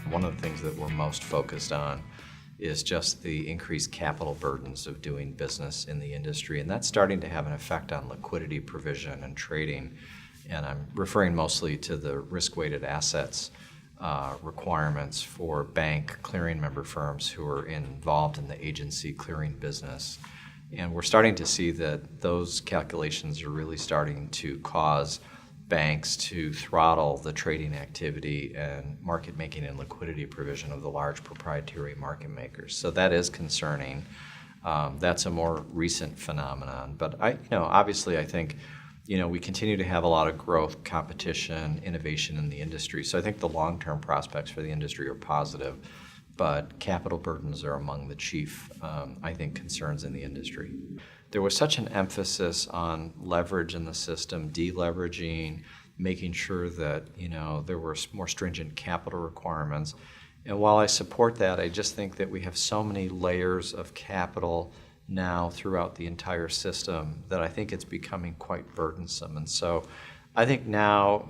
one of the things that we're most focused on is just the increased capital burdens of doing business in the industry, and that's starting to have an effect on liquidity provision and trading. And I'm referring mostly to the risk-weighted assets requirements for bank clearing member firms who are involved in the agency clearing business. And we're starting to see that those calculations are really starting to cause banks to throttle the trading activity and market making and liquidity provision of the large proprietary market makers. So that is concerning. That's a more recent phenomenon. But obviously I think we continue to have a lot of growth, competition, innovation in the industry. So I think the long-term prospects for the industry are positive, but capital burdens are among the chief, I think, concerns in the industry. There was such an emphasis on leverage in the system, deleveraging, making sure that there were more stringent capital requirements. And while I support that, I just think that we have so many layers of capital now throughout the entire system that I think it's becoming quite burdensome. And so I think now,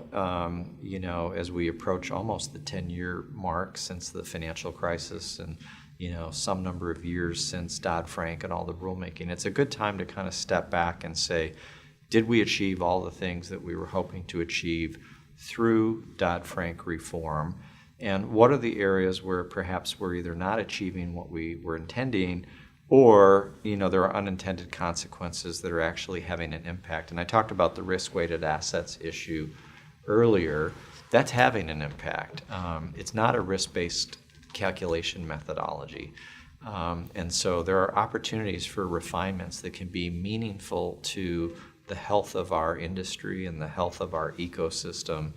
as we approach almost the 10-year mark since the financial crisis and some number of years since Dodd-Frank and all the rulemaking, it's a good time to kind of step back and say, did we achieve all the things that we were hoping to achieve through Dodd-Frank reform? And what are the areas where perhaps we're either not achieving what we were intending, or there are unintended consequences that are actually having an impact? And I talked about the risk-weighted assets issue earlier. That's having an impact. It's not a risk-based calculation methodology. And so there are opportunities for refinements that can be meaningful to the health of our industry and the health of our ecosystem.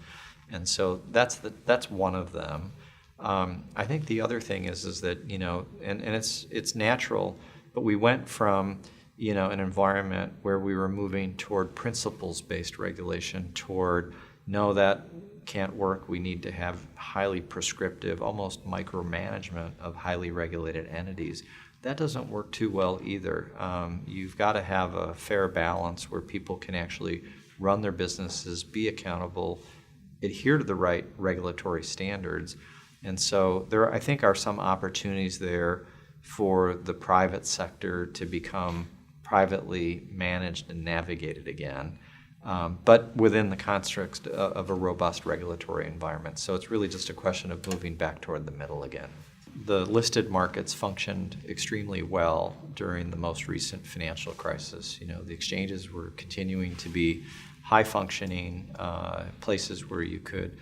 And so that's one of them. I think the other thing is that, and it's natural, but we went from, an environment where we were moving toward principles-based regulation toward, no, that can't work. We need to have highly prescriptive, almost micromanagement of highly regulated entities. That doesn't work too well either. You've got to have a fair balance where people can actually run their businesses, be accountable, adhere to the right regulatory standards. And so there, I think, are some opportunities there for the private sector to become privately managed and navigated again, but within the construct of a robust regulatory environment. So it's really just a question of moving back toward the middle again. The listed markets functioned extremely well during the most recent financial crisis. The exchanges were continuing to be high-functioning places where you could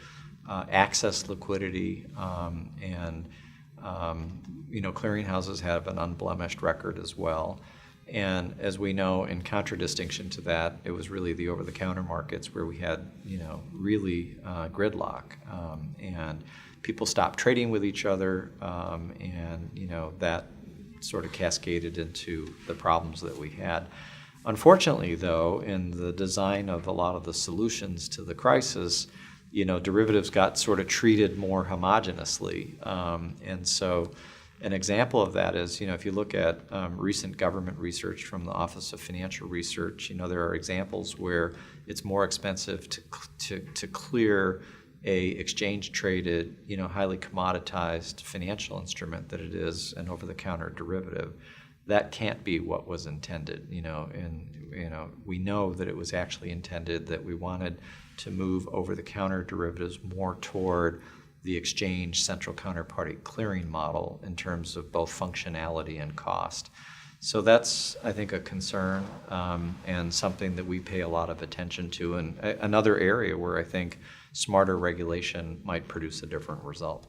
access liquidity, and clearinghouses have an unblemished record as well. And as we know, in contradistinction to that, it was really the over-the-counter markets where we had, really gridlock, and people stopped trading with each other, and that sort of cascaded into the problems that we had. Unfortunately, though, in the design of a lot of the solutions to the crisis, derivatives got sort of treated more homogenously. And so an example of that is, if you look at recent government research from the Office of Financial Research, there are examples where it's more expensive to clear a exchange-traded, highly commoditized financial instrument than it is an over-the-counter derivative. That can't be what was intended, and we know that it was actually intended that we wanted to move over-the-counter derivatives more toward the exchange central counterparty clearing model in terms of both functionality and cost. So that's, I think, a concern, and something that we pay a lot of attention to, and another area where I think smarter regulation might produce a different result.